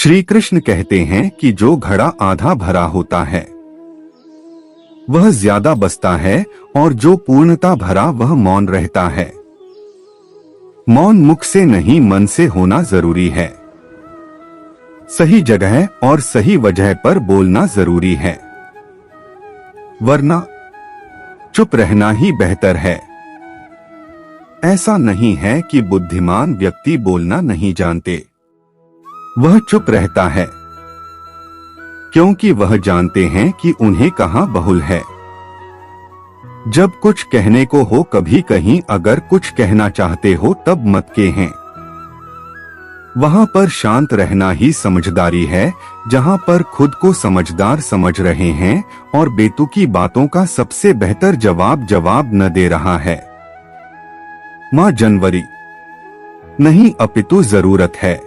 श्री कृष्ण कहते हैं कि जो घड़ा आधा भरा होता है वह ज्यादा बसता है और जो पूर्णता भरा वह मौन रहता है। मौन मुख से नहीं मन से होना जरूरी है। सही जगह और सही वजह पर बोलना जरूरी है, वरना चुप रहना ही बेहतर है। ऐसा नहीं है कि बुद्धिमान व्यक्ति बोलना नहीं जानते, वह चुप रहता है क्योंकि वह जानते हैं कि उन्हें कहां बहुल है। जब कुछ कहने को हो कभी कहीं अगर कुछ कहना चाहते हो तब मत कहें। वहां पर शांत रहना ही समझदारी है, जहां पर खुद को समझदार समझ रहे हैं और बेतुकी बातों का सबसे बेहतर जवाब न दे रहा है। मां जनवरी नहीं अपितु जरूरत है।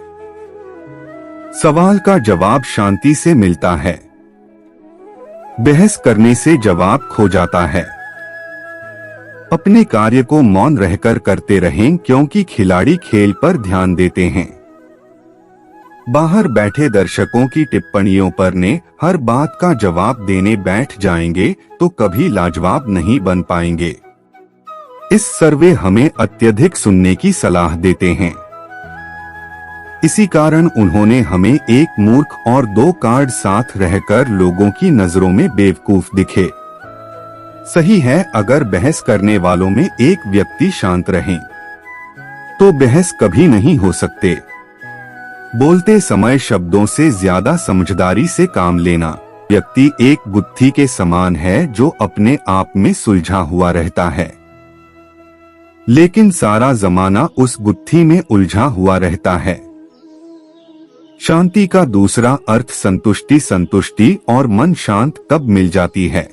सवाल का जवाब शांति से मिलता है, बहस करने से जवाब खो जाता है। अपने कार्य को मौन रहकर करते रहें क्योंकि खिलाड़ी खेल पर ध्यान देते हैं। बाहर बैठे दर्शकों की टिप्पणियों पर ने हर बात का जवाब देने बैठ जाएंगे तो कभी लाजवाब नहीं बन पाएंगे। इस सर्वे हमें अत्यधिक सुनने की सलाह देते हैं। इसी कारण उन्होंने हमें एक मूर्ख और दो कार्ड साथ रहकर लोगों की नजरों में बेवकूफ दिखे। सही है, अगर बहस करने वालों में एक व्यक्ति शांत रहे तो बहस कभी नहीं हो सकते। बोलते समय शब्दों से ज्यादा समझदारी से काम लेना। व्यक्ति एक गुत्थी के समान है जो अपने आप में सुलझा हुआ रहता है, लेकिन सारा जमाना उस गुत्थी में उलझा हुआ रहता है। शांति का दूसरा अर्थ संतुष्टि और मन शांत तब मिल जाती है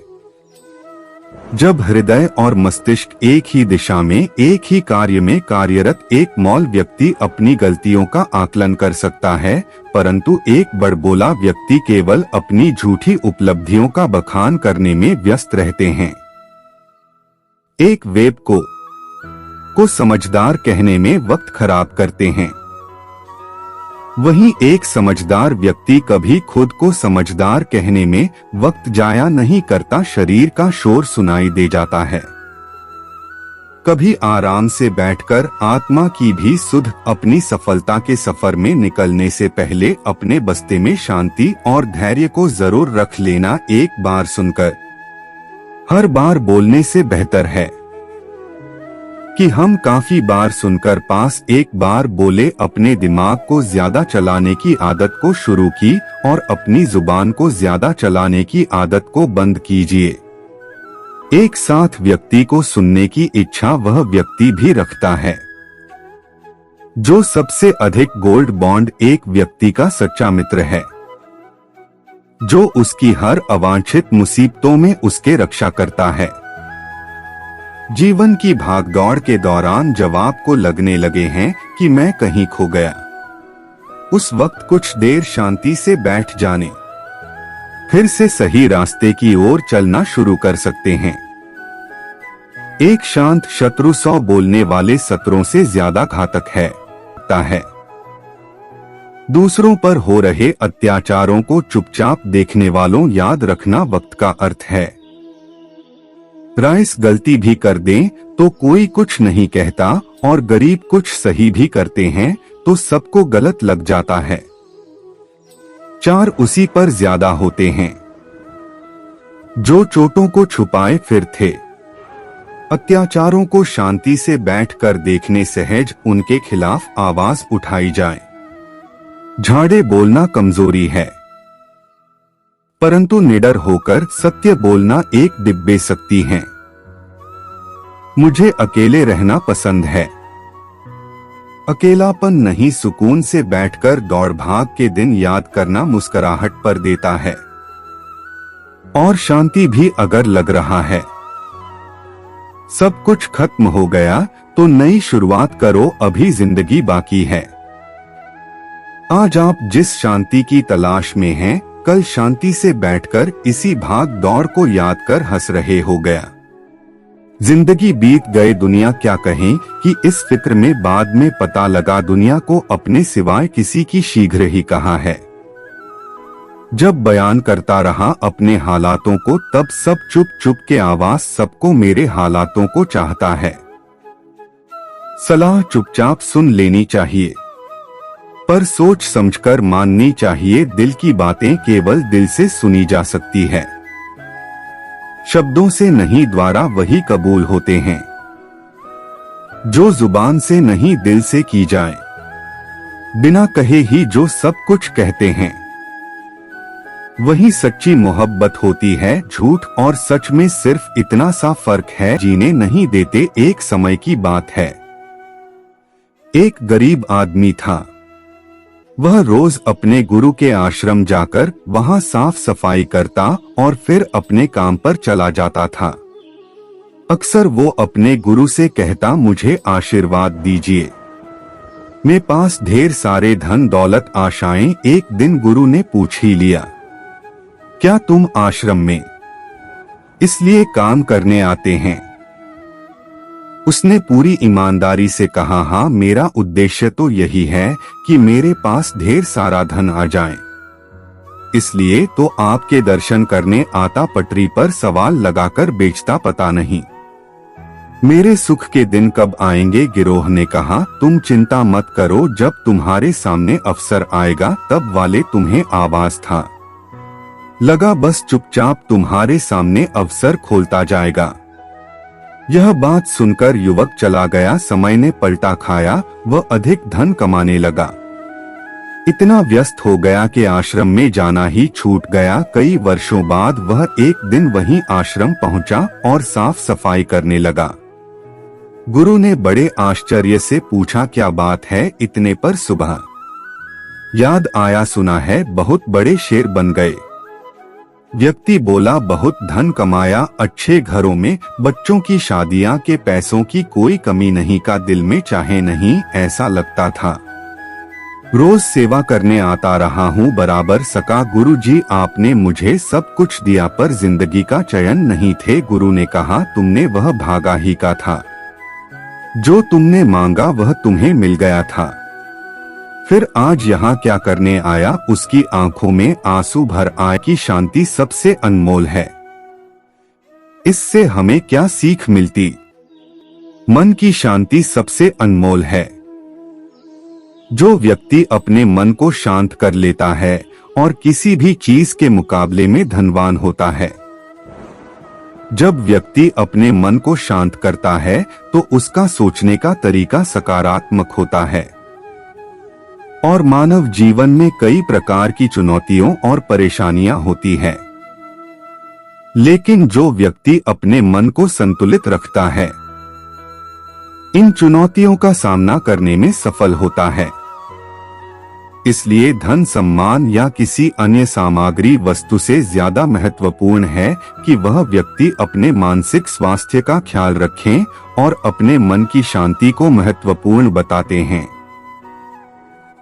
जब हृदय और मस्तिष्क एक ही दिशा में एक ही कार्य में कार्यरत एक मौल व्यक्ति अपनी गलतियों का आकलन कर सकता है, परंतु एक बड़बोला व्यक्ति केवल अपनी झूठी उपलब्धियों का बखान करने में व्यस्त रहते हैं। एक वेब को समझदार कहने में वक्त खराब करते हैं, वहीं एक समझदार व्यक्ति कभी खुद को समझदार कहने में वक्त जाया नहीं करता। शरीर का शोर सुनाई दे जाता है। कभी आराम से बैठकर आत्मा की भी सुध। अपनी सफलता के सफर में निकलने से पहले अपने बस्ते में शांति और धैर्य को जरूर रख लेना। एक बार सुनकर हर बार बोलने से बेहतर है कि हम काफी बार सुनकर पास एक बार बोले। अपने दिमाग को ज्यादा चलाने की आदत को शुरू की और अपनी जुबान को ज्यादा चलाने की आदत को बंद कीजिए। एक साथ व्यक्ति को सुनने की इच्छा वह व्यक्ति भी रखता है जो सबसे अधिक गोल्ड बॉन्ड एक व्यक्ति का सच्चा मित्र है, जो उसकी हर अवांछित मुसीबतों में उसके रक्षा करता है। जीवन की भागदौड़ के दौरान जब आपको लगने लगे हैं कि मैं कहीं खो गया, उस वक्त कुछ देर शांति से बैठ जाने, फिर से सही रास्ते की ओर चलना शुरू कर सकते हैं। एक शांत शत्रु 100 बोलने वाले शत्रुओं से ज्यादा घातक है। दूसरों पर हो रहे अत्याचारों को चुपचाप देखने वालों, याद रखना वक्त का अर्थ है। राइस गलती भी कर दें तो कोई कुछ नहीं कहता और गरीब कुछ सही भी करते हैं तो सबको गलत लग जाता है। 4 उसी पर ज्यादा होते हैं जो चोटों को छुपाए फिर थे। अत्याचारों को शांति से बैठकर देखने सहज उनके खिलाफ आवाज उठाई जाए। झाड़े बोलना कमजोरी है, परंतु निडर होकर सत्य बोलना एक दिव्य शक्ति है। मुझे अकेले रहना पसंद है। अकेलापन नहीं, सुकून से बैठकर दौड़ भाग के दिन याद करना मुस्कुराहट पर देता है। और शांति भी अगर लग रहा है सब कुछ खत्म हो गया तो नई शुरुआत करो, अभी जिंदगी बाकी है। आज आप जिस शांति की तलाश में हैं, कल शांति से बैठकर इसी भाग दौड़ को याद कर हंस रहे हो गया। जिंदगी बीत गए दुनिया क्या कहें कि इस फिक्र में बाद में पता लगा दुनिया को अपने सिवाय किसी की शीघ्र ही कहा है। जब बयान करता रहा अपने हालातों को, तब सब चुप चुप के आवाज सबको मेरे हालातों को चाहता है। सलाह चुपचाप सुन लेनी चाहिए, पर सोच समझकर माननी चाहिए। दिल की बातें केवल दिल से सुनी जा सकती है, शब्दों से नहीं, द्वारा वही कबूल होते हैं जो जुबान से नहीं दिल से की जाए। बिना कहे ही जो सब कुछ कहते हैं, वही सच्ची मोहब्बत होती है। झूठ और सच में सिर्फ इतना सा फर्क है, जीने नहीं देते। एक समय की बात है, एक गरीब आदमी था। वह रोज अपने गुरु के आश्रम जाकर वहां साफ सफाई करता और फिर अपने काम पर चला जाता था। अक्सर वो अपने गुरु से कहता, मुझे आशीर्वाद दीजिए, मेरे पास ढेर सारे धन दौलत आशाएं। एक दिन गुरु ने पूछ ही लिया, क्या तुम आश्रम में इसलिए काम करने आते हैं? उसने पूरी ईमानदारी से कहा, हाँ, मेरा उद्देश्य तो यही है कि मेरे पास ढेर सारा धन आ जाए, इसलिए तो आपके दर्शन करने आता। पटरी पर सवाल लगाकर बेचता, पता नहीं मेरे सुख के दिन कब आएंगे। गिरोह ने कहा, तुम चिंता मत करो, जब तुम्हारे सामने अवसर आएगा तब वाले तुम्हें आवाज था लगा, बस चुपचाप तुम्हारे सामने अवसर खोलता जाएगा। यह बात सुनकर युवक चला गया। समय ने पलटा खाया, वह अधिक धन कमाने लगा। इतना व्यस्त हो गया कि आश्रम में जाना ही छूट गया। कई वर्षों बाद वह एक दिन वहीं आश्रम पहुंचा और साफ सफाई करने लगा। गुरु ने बड़े आश्चर्य से पूछा, क्या बात है, इतने पर सुबह याद आया, सुना है बहुत बड़े शेर बन गए। व्यक्ति बोला, बहुत धन कमाया, अच्छे घरों में, बच्चों की शादियां के पैसों की कोई कमी नहीं। का दिल में चाहे नहीं ऐसा लगता था। रोज सेवा करने आता रहा हूँ बराबर सका। गुरुजी, आपने मुझे सब कुछ दिया पर जिंदगी का चयन नहीं थे। गुरु ने कहा, तुमने वह भागा ही का था, जो तुमने मांगा वह तुम्हें मिल गया था। फिर आज यहाँ क्या करने आया? उसकी आंखों में आंसू भर आए कि शांति सबसे अनमोल है, इससे हमें क्या सीख मिलती? मन की शांति सबसे अनमोल है। जो व्यक्ति अपने मन को शांत कर लेता है और किसी भी चीज के मुकाबले में धनवान होता है। जब व्यक्ति अपने मन को शांत करता है तो उसका सोचने का तरीका सकारात्मक होता है और मानव जीवन में कई प्रकार की चुनौतियों और परेशानियां होती हैं। लेकिन जो व्यक्ति अपने मन को संतुलित रखता है, इन चुनौतियों का सामना करने में सफल होता है। इसलिए धन, सम्मान या किसी अन्य सामग्री वस्तु से ज्यादा महत्वपूर्ण है कि वह व्यक्ति अपने मानसिक स्वास्थ्य का ख्याल रखें और अपने मन की शांति को महत्वपूर्ण बताते हैं।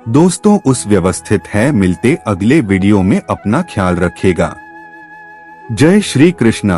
दोस्तों, उस व्यवस्थित है, मिलते अगले वीडियो में, अपना ख्याल रखेगा। जय श्री कृष्णा।